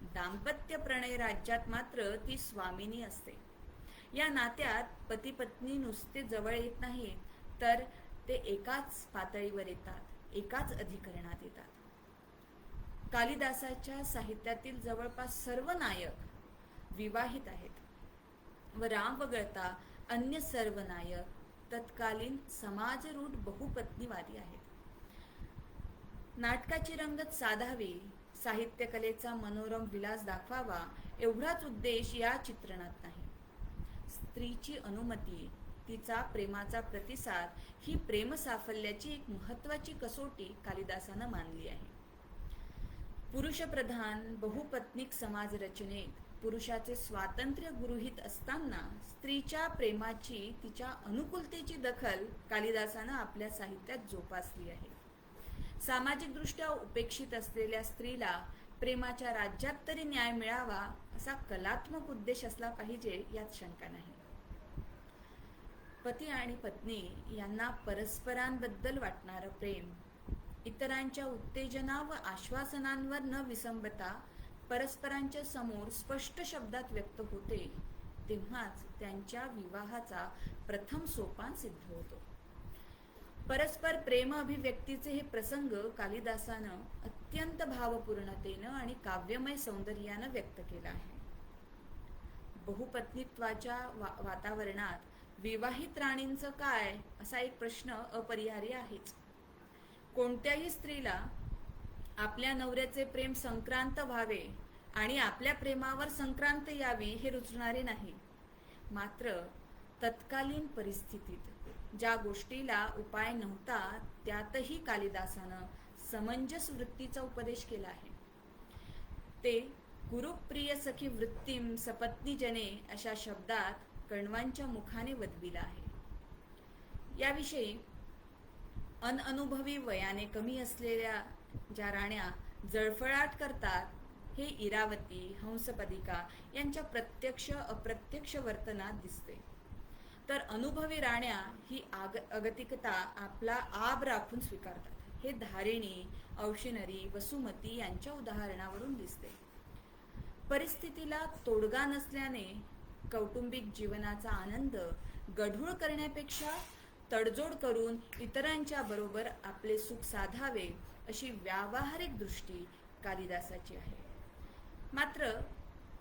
दाम्पत्य प्रणय राज्यात मात्र ती स्वामिनी असते. या नात्यात पती पत्नी नुसते जवळ येत नाही, तर ते एकाच पातळीवर येतात, एकाच अधिकरणात येतात. कालिदासाच्या साहित्यातील जवळपास सर्व नायक विवाहित आहेत व राम वगळता अन्य सर्व नायक तत्कालीन समाजरूढ बहुपत्नीवादी आहेत. नाटकाची रंगत साधावी, साहित्यकलेचा मनोरम विलास दाखवावा एवढाच उद्देश या चित्रणात नाही. स्त्रीची अनुमती, तिचा प्रेमाचा प्रतिसाद ही प्रेमसाफल्याची एक महत्त्वाची कसोटी कालिदासानं मानली आहे. पुरुषप्रधान बहुपत्निक समाज रचनेत पुरुषाचे स्वातंत्र्य गृहीत असताना स्त्रीच्या प्रेमाची, तिच्या अनुकूलतेची दखल कालिदासानं आपल्या साहित्यात जोपासली आहे. सामाजिकदृष्ट्या उपेक्षित असलेल्या स्त्रीला प्रेमाच्या राज्यात तरी न्याय मिळावा असा कलात्मक उद्देश असला पाहिजे यात शंका नाही. पती आणि पत्नी यांना परस्परांबद्दल वाटणारं प्रेम इतरांच्या उत्तेजना व आश्वासनांवर न विसंबता परस्परांच्या समोर स्पष्ट शब्दात व्यक्त होते, तेव्हाच त्यांच्या विवाहाचा प्रथम सोपान सिद्ध होतो. परस्पर प्रेम अभिव्यक्तीचे हे प्रसंग कालिदासानं अत्यंत भावपूर्णतेनं आणि काव्यमय सौंदर्यानं व्यक्त केला आहे. बहुपत्नीत्वाच्या वातावरणात विवाहित राणींचं काय असा एक प्रश्न अपरिहार्य आहेच. कोणत्याही स्त्रीला आपल्या नवऱ्याचे प्रेम संक्रांत व्हावे आणि आपल्या प्रेमावर संक्रांत यावी हे रुचणारे नाही. मात्र तत्कालीन परिस्थितीत ज्या गोष्टीला उपाय नव्हता त्यातही कालिदासानं समंजस वृत्तीचा उपदेश केला आहे. ते गुरुप्रिय सखी वृत्तीम सपत्नीजने अशा शब्दात कण्वांच्या मुखाने वदविला आहे. याविषयी अनअनुभवी वयाने कमी असलेल्या ज्या राण्या जळफळाट करतात हे इरावती, हंसपदिका यांच्या प्रत्यक्ष अप्रत्यक्ष वर्तनात दिसते. तर अनुभवी राण्या ही अगतिकता आपला आब राखून स्वीकारतात हे धारिणी, औशिनरी, वसुमती यांच्या उदाहरणावरून दिसते. परिस्थितीला तोडगा नसल्याने कौटुंबिक जीवनाचा आनंद गढूळ करण्यापेक्षा तडजोड करून इतरांच्या बरोबर आपले सुख साधावे अशी व्यावहारिक दृष्टी कालिदासाची आहे. मात्र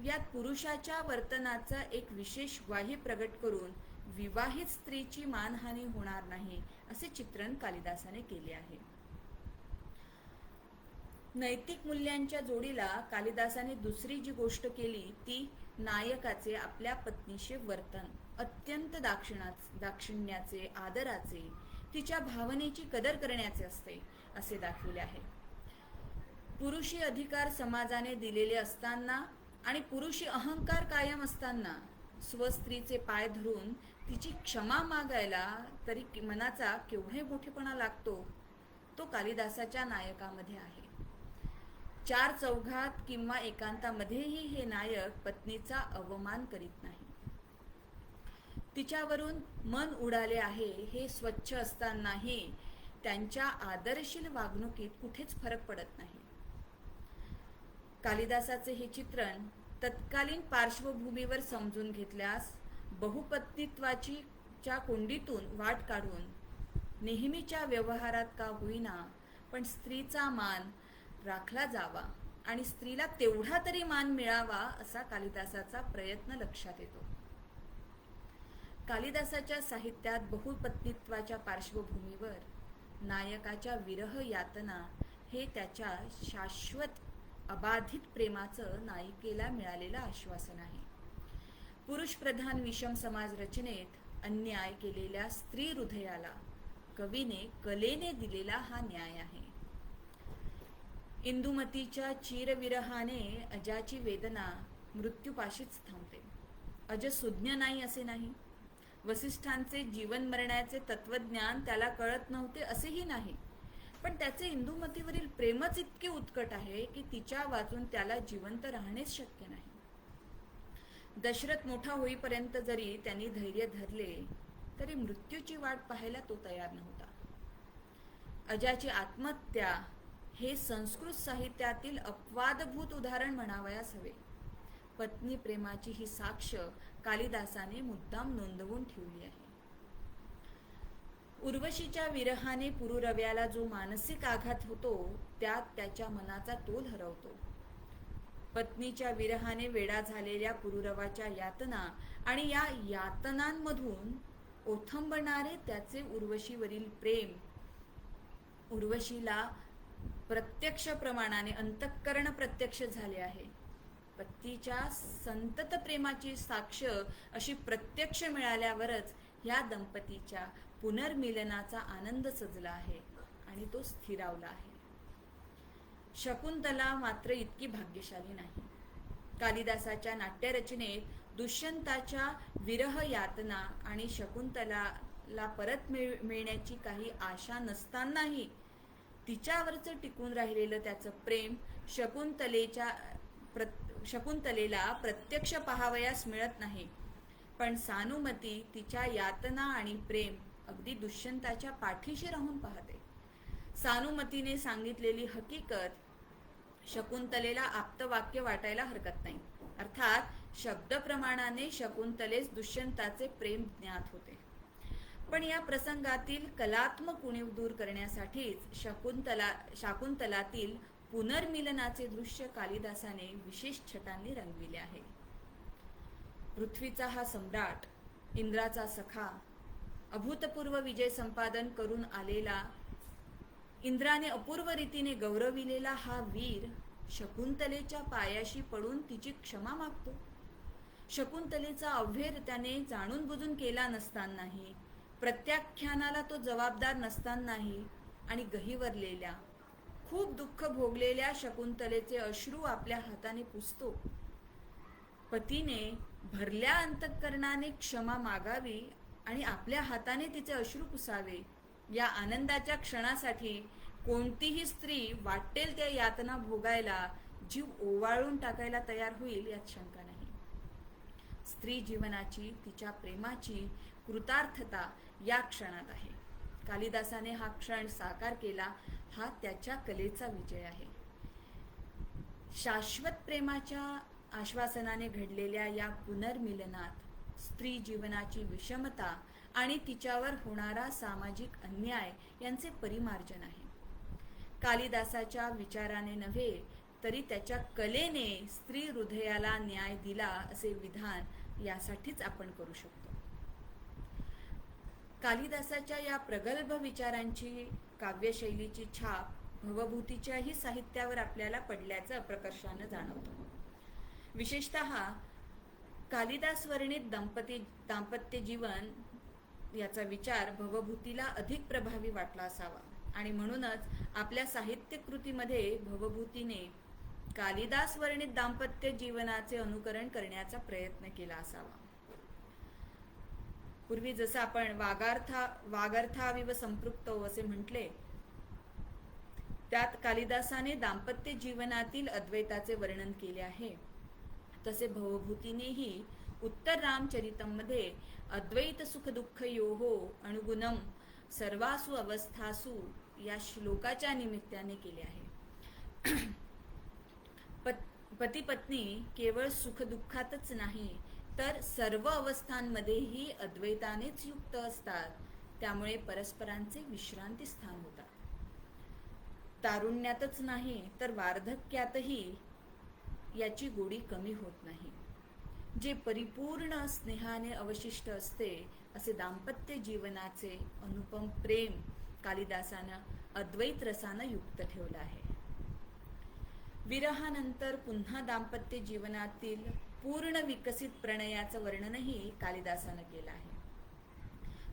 यात पुरुषाच्या वर्तनाचा एक विशेष ग्वाही प्रगट करून विवाहित स्त्रीची मानहानी होणार नाही असे चित्रण कालिदासाने केले आहे. नैतिक मूल्यांच्या जोडीला कालिदासाने दुसरी जी गोष्ट केली ती नायकाचे आपल्या पत्नीशी वर्तन अत्यंत दाक्षिण्याचे, आदराचे, तिच्या भावनेची कदर करण्याचे असते असे दाखविले आहे. पुरुषी अधिकार समाजाने दिलेले असताना आणि पुरुषी अहंकार कायम असताना स्वस्त्रीचे पाय धरून तिची क्षमा मागायला तरी मनाचा केवढे मोठेपणा लागतो तो कालिदासाच्या नायकामध्ये आहे. चार चौघात किंवा एकांतामध्येही हे नायक पत्नीचा अवमान करीत नाही. तिच्यावरून मन उडाले आहे हे स्वच्छ असतानाही त्यांच्या आदर्शील वागणुकीत कुठेच फरक पडत नाही. कालिदासाचे हे चित्रण तत्कालीन पार्श्वभूमीवर समजून घेतल्यास बहुपत्नीत्वाच्या कोंडीतून वाट काढून नेहमीच्या व्यवहारात का होईना पण स्त्रीचा मान राखला जावा आणि स्त्रीला तेवढा तरी मान मिळावा असा कालिदासाचा प्रयत्न लक्षात येतो. कालिदासाच्या साहित्यात बहुपत्नीत्वाच्या पार्श्वभूमीवर नायकाच्या विरह यातना हे त्याच्या शाश्वत अबाधित प्रेमाचं नायिकेला मिळालेलं आश्वासन आहे. पुरुषप्रधान विषम समाज रचनेत अन्याय केलेल्या स्त्री हृदयाला कवीने कलेने दिलेला हा न्याय आहे. इंदुमतीच्या चिरविरहाने अजाची वेदना मृत्यूपाशीच थांबते. अज सुज्ञ नाही असे नाही. वसिष्ठांचे जीवन मरण्याचे तत्वज्ञान त्याला कळत नव्हते असेही नाही. पण त्याचे इंदुमतीवरील प्रेमच इतके उत्कट आहे की तिच्या वाचून त्याला जिवंत राहणेच शक्य नाही. दशरथ मोठा होईपर्यंत जरी त्यांनी धैर्य धरले तरी मृत्यूची वाट पाहायला तो तयार नव्हता. अजाची आत्महत्या हे संस्कृत साहित्यातील अपवादभूत उदाहरण म्हणावयास हवे. पत्नी प्रेमाची ही साक्ष कालिदासाने मुद्दाम नोंदवून ठेवली आहे. उर्वशीच्या विरहाने पुरुरव्याला जो मानसिक आघात होतो त्यात त्याच्या मनाचा तोल हरवतो. पत्नीच्या विरहाने वेडा झालेल्या पुरुरवाच्या यातना आणि या यातनांमधून ओथंबणारे त्याचे उर्वशीवरील प्रेम उर्वशीला प्रत्यक्ष प्रमाणाने अंतःकरण प्रत्यक्ष झाले आहे. पतीच्या संतत प्रेमाची साक्ष अशी प्रत्यक्ष मिळाल्यावरच ह्या दंपतीच्या पुनर्मिलनाचा आनंद सजला आहे आणि तो स्थिरावला आहे. शकुंतला मात्र इतकी भाग्यशाली नाही. कालिदासाच्या नाट्यरचनेत दुष्यंताच्या विरह यातना आणि शकुंतलाला परत मिळण्याची काही आशा नसतानाही तिच्यावरच टिकून राहिलेलं त्याचं प्रेम शकुंतलेला प्रत्यक्ष पाहावयास मिळत नाही. पण सानुमती तिच्या यातना आणि प्रेम अगदी दुष्यंताच्या पाठीशी राहून पाहते. सानुमतीने सांगितलेली हकीकत शकुंतलेला आप्तवाक्य वाटायला हरकत नाही. अर्थात शब्दप्रमाणाने शकुंतलेस दुष्यंताचे प्रेम ज्ञात होते. पण या प्रसंगातील कलात्मक उणीव दूर करण्यासाठीच शाकुंतलातील पुनर्मिलनाचे दृश्य कालिदासाने विशेष छटांनी रंगविले आहे. पृथ्वीचा हा सम्राट, इंद्राचा सखा, अभूतपूर्व विजय संपादन करून आलेला, इंद्राने अपूर्व रीतीने गौरविलेला हा वीर शकुंतलेच्या पायाशी पडून तिची क्षमा मागतो. शकुंतलेचा अव्हेर त्याने जाणून बुजून केला नसतानाही, प्रत्याख्यानाला तो जबाबदार नसतानाही आणि गहिवरलेल्या खूप दुःख भोगलेल्या शकुंतलेचे अश्रू आपल्या हाताने पुसतो. पतीने भरल्या अंतःकरणाने क्षमा मागावी आणि आपल्या हाताने तिचे अश्रू पुसावे. या आनंदाच्या क्षणासाठी कोणतीही स्त्री वाटेल त्या यातना भोगायला जीव ओवाळून टाकायला तयार होईल यात शंका नाही. स्त्री जीवनाची, तिच्या प्रेमाची कृतार्थता या क्षणात आहे. कालिदासाने हा क्षण साकार केला, हा त्याच्या कलेचा विजय आहे. शाश्वत प्रेमाच्या आश्वासनाने घडलेल्या या पुनर्मिलनात स्त्री जीवनाची विषमता आणि तिच्यावर होणारा सामाजिक अन्याय यांचे परिमार्जन आहे. कालिदासाच्या विचाराने नव्हे तरी त्याच्या कलेने स्त्री हृदयाला न्याय दिला असे विधान यासाठीच आपण करू शकतो. कालिदासाच्या या प्रगल्भ विचारांची, काव्यशैलीची छाप भवभूतीच्याही साहित्यावर आपल्याला पडल्याचं प्रकर्षानं जाणवतं. विशेषतः कालिदास वर्णित दाम्पत्य जीवन याचा विचार भवभूतीला अधिक प्रभावी वाटला असावा आणि म्हणूनच आपल्या साहित्य कृतीमध्ये भवभूतीने कालिदास वर्णित दाम्पत्य जीवनाचे अनुकरण करण्याचा प्रयत्न केला असावा. पूर्वी जसं आपण वागार्थाविव संपृक्तो असे म्हटले, त्यात कालिदासाने दाम्पत्य जीवनातील अद्वैताचे वर्णन केले आहे. तसे भवभूतीनेही उत्तर रामचरितम मध्ये अद्वैत सुख दुःख योहो अनुगुणम सर्वासु अवस्थासु या श्लोकाच्या निमित्ताने केले आहे. पती पत्नी केवळ सुख दुःखातच नाही तर सर्व अवस्थांमध्येही अद्वैतानेच युक्त असतात. त्यामुळे परस्परांचे विश्रांती स्थान होतात. तारुण्यातच नाही तर वार्धक्यातही याची गोडी कमी होत नाही. जे परिपूर्ण स्नेहाने अवशिष्ट असते असे दाम्पत्य जीवनाचे अनुपम प्रेम कालिदासानं अद्वैत रसानं युक्त ठेवलं आहे. विरहानंतर पुन्हा दाम्पत्य जीवनातील पूर्ण विकसित प्रणयाचं वर्णनही कालिदासानं केलं आहे.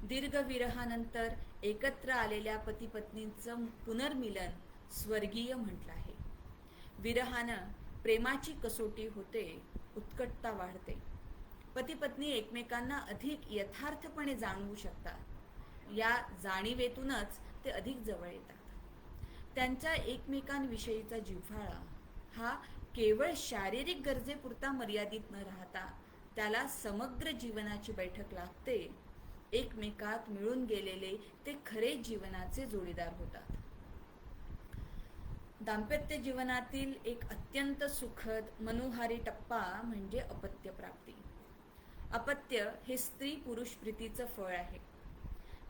दीर्घ विरहानंतर एकत्र आलेल्या पती पत्नींचं पुनर्मिलन स्वर्गीय म्हटलं आहे. विरहानं प्रेमाची कसोटी होते, उत्कटता वाढते. पती पत्नी एकमेकांना अधिक यथार्थपणे जाणवू शकतात. या जाणीवेतूनच ते अधिक जवळ येतात. त्यांच्या एकमेकांविषयीचा जिव्हाळा हा केवळ शारीरिक गरजेपुरता मर्यादित न राहता त्याला समग्र जीवनाची बैठक लागते. एकमेकात मिळून गेलेले ते खरे जीवनाचे जोडीदार होतात. दाम्पत्य जीवनातील एक अत्यंत सुखद मनोहारी टप्पा म्हणजे अपत्य प्राप्ती. अपत्य हे स्त्री पुरुष प्रीतीचं फळ आहे.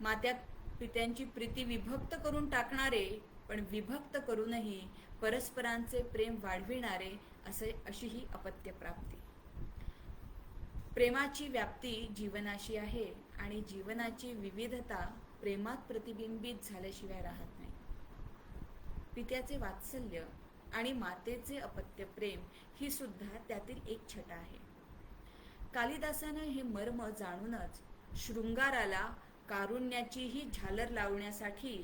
मात्या पित्यांची प्रीती विभक्त करून टाकणारे पण विभक्त करूनही परस्परांचे प्रेम वाढविणारे अशी ही अपत्य प्राप्ती. प्रेमाची व्याप्ती जीवनाशी आहे आणि जीवनाची विविधता प्रेमात प्रतिबिंबित झाल्याशिवाय राहत नाही. पित्याचे वात्सल्य आणि मातेचे अपत्य प्रेम ही सुद्धा त्यातील एक छटा आहे. कालिदासानं हे मर्म जाणूनच शृंगाराला कारुण्याचीही झालर लावण्यासाठी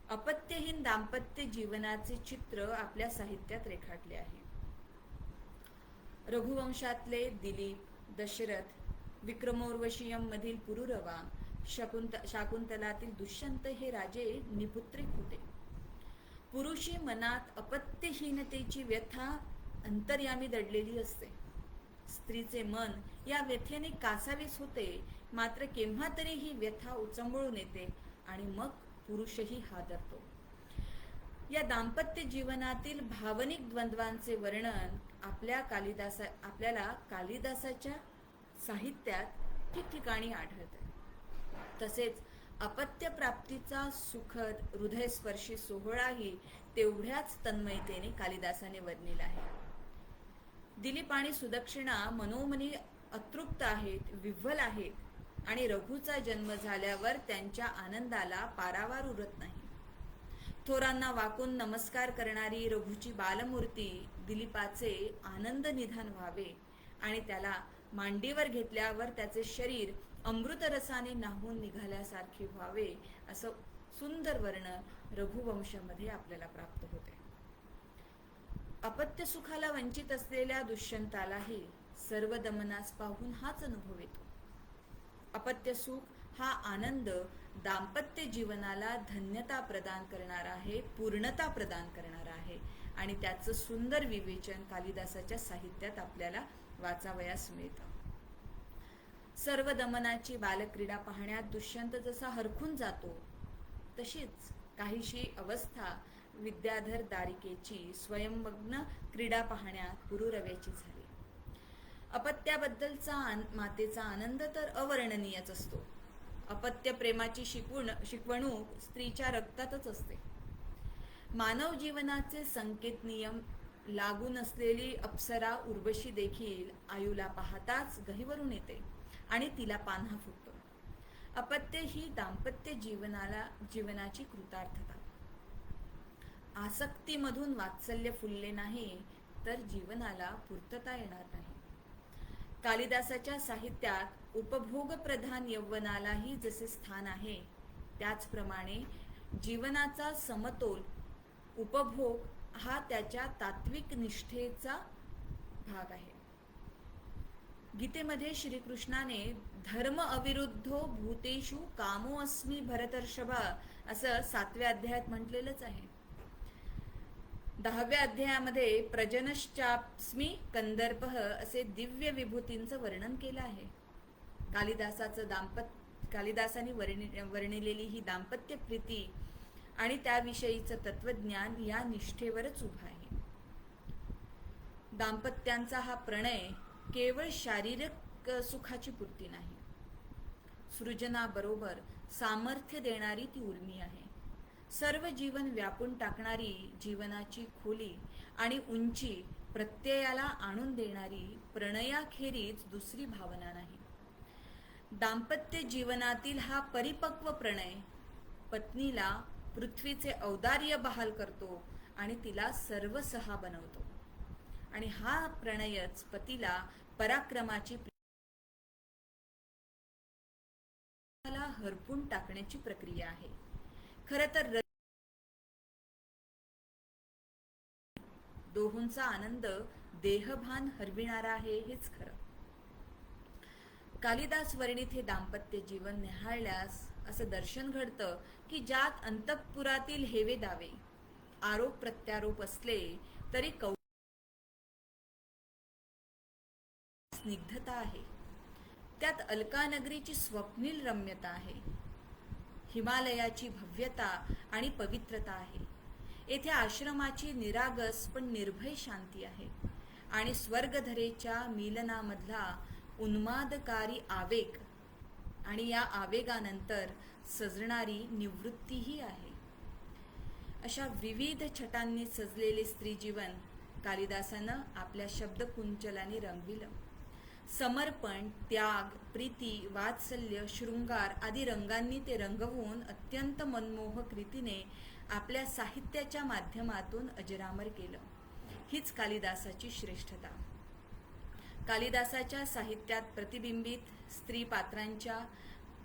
अपत्यहीन दाम्पत्य जीवनाचे चित्र आपल्या साहित्यात रेखाटले आहे. रघुवंशातले दिलीप, दशरथ, विक्रमोर्वशीयम मधील पुरुरवा, शाकुंतलातील दुष्यंत हे राजे निपुत्रिक होते. पुरुषी मनात अपत्यहीनतेची व्यथा अंतर्यामी दडलेली असते. स्त्रीचे मन या व्यथेने कासावीस होते, मात्र केव्हा तरी ही व्यथा उचंबळून येते आणि मग पुरुषही हादरतो. या दाम्पत्य जीवनातील भावनिक द्वंद्वांचे वर्णन आपल्याला कालिदासाच्या साहित्यात ठिकठिकाणी आढळते. तसेच अपत्य प्राप्तीचा सुखद हृदयस्पर्शी सोहळाही तेवढ्याच तन्मयतेने कालिदासाने वर्णिला आहे. दिलीप आणि सुदक्षिणा मनोमनी अतृप्त आहेत, विव्हल आहेत आणि रघुचा जन्म झाल्यावर त्यांच्या आनंदाला पारावार उरत नाही. थोरांना वाकून नमस्कार करणारी रघुची बालमूर्ती दिलीपाचे आनंद निधान व्हावे आणि त्याला मांडीवर घेतल्यावर त्याचे शरीर अमृतरसाने न्हावून निघाल्यासारखे व्हावे असं सुंदर वर्णन रघुवंशामध्ये आपल्याला प्राप्त होते. अपत्य सुखाला वंचित असलेल्या दुष्यंतालाही सर्व दमनास पाहून हाच अनुभव येतो. अपत्य सुख हा आनंद दाम्पत्य जीवनाला धन्यता प्रदान करणारा आहे, पूर्णता प्रदान करणारा आहे आणि त्याचं सुंदर विवेचन कालिदासाच्या साहित्यात आपल्याला वाचावयास मिळतं. सर्व दमनाची बालक्रीडा पाहण्यात दुष्यंत जसा हरखून जातो तशीच काहीशी अवस्था विद्याधर दारिकेची स्वयंमग्न क्रीडा पाहण्यात पुरुरव्याची झाली. अपत्याबद्दलचा मातेचा आनंद तर अवर्णनीयच असतो. अपत्य प्रेमाची शिकवणूक स्त्रीच्या रक्तातच असते. मानव जीवनाचे संकेत नियम लागू नसलेली अप्सरा उर्वशी देखील आयुला पाहताच गहिवरून येते आणि तिला पान्हा फुटतो. अपत्य ही दाम्पत्य जीवनाची कृतार्थता. आसक्तीमधून वात्सल्य फुलले नाही तर जीवनाला पूर्तता येणार नाही. कालिदासाच्या साहित्यात उपभोग प्रधान यौवनालाही जसे स्थान आहे त्याचप्रमाणे जीवनाचा समतोल उपभोग हा त्याच्या तात्विक निष्ठेचा भाग आहे. गीतेमध्ये श्रीकृष्णाने धर्म अविरुद्धो भूतेषु कामो अस्मि भरतर्षभा असं 7व्या अध्यायात म्हटलेलंच आहे. 10व्या अध्यायामध्ये प्रजनश्चाप्स्मी कंदर्पः असे दिव्य विभूतींचं वर्णन केलं आहे. कालिदासाने वर्णिलेली ही दाम्पत्य प्रीती आणि त्याविषयीचं तत्वज्ञान या निष्ठेवरच उभं आहे. दाम्पत्यांचा हा प्रणय केवळ शारीरिक सुखाची पूर्ती नाही, सृजनाबरोबर सामर्थ्य देणारी ती उर्मी आहे. सर्व जीवन व्यापून टाकणारी, जीवनाची खोली आणि उंची प्रत्ययाला आणून देणारी प्रणयाखेरीज दुसरी भावना नाही. दाम्पत्य जीवनातील हा परिपक्व प्रणय पत्नीला पृथ्वीचे औदार्य बहाल करतो आणि तिला सर्वसहा बनवतो. आणि हा प्रणयच पतीला पराक्रमाची हरपून टाकण्याची प्रक्रिया आहे. खरं तर दोहोंचा आनंद देहभान हरविणारा आहे, हेच खरं. कालिदास वर्णित हे दाम्पत्य जीवन निहाळल्यास असं दर्शन घडतं की ज्यात अंतःपुरातील हेवे दावे, आरोप प्रत्यारोप असले तरी स्निग्धता आहे. त्यात अलकानगरीची स्वप्नील रम्यता आहे, हिमालयाची भव्यता आणि पवित्रता आहे. येथे आश्रमाची निरागस पण निर्भय शांती आहे आणि स्वर्गधरेच्या मिलनामधला उन्मादकारी आवेग आणि या आवेगानंतर सजणारी निवृत्तीही आहे. अशा विविध छटांनी सजलेले स्त्रीजीवन कालिदासानं आपल्या शब्दकुंचलाने रंगविलं. समर्पण, त्याग, प्रीती, वात्सल्य, शृंगार आदी रंगांनी ते रंगवून अत्यंत मनमोहक रीतीने आपल्या साहित्याच्या माध्यमातून अजरामर केलं. हीच कालिदासाची श्रेष्ठता. कालिदासाच्या साहित्यात प्रतिबिंबित स्त्री पात्रांच्या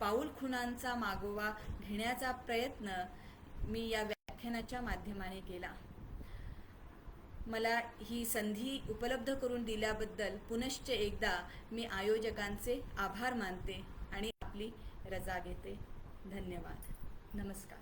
पाऊलखुणांचा मागोवा घेण्याचा प्रयत्न मी या व्याख्यानाच्या माध्यमाने केला. मला ही संधी उपलब्ध करून दिल्याबद्दल पुनश्च एकदा मी आयोजकांचे आभार मानते आणि आपली रजा घेते. धन्यवाद. नमस्कार.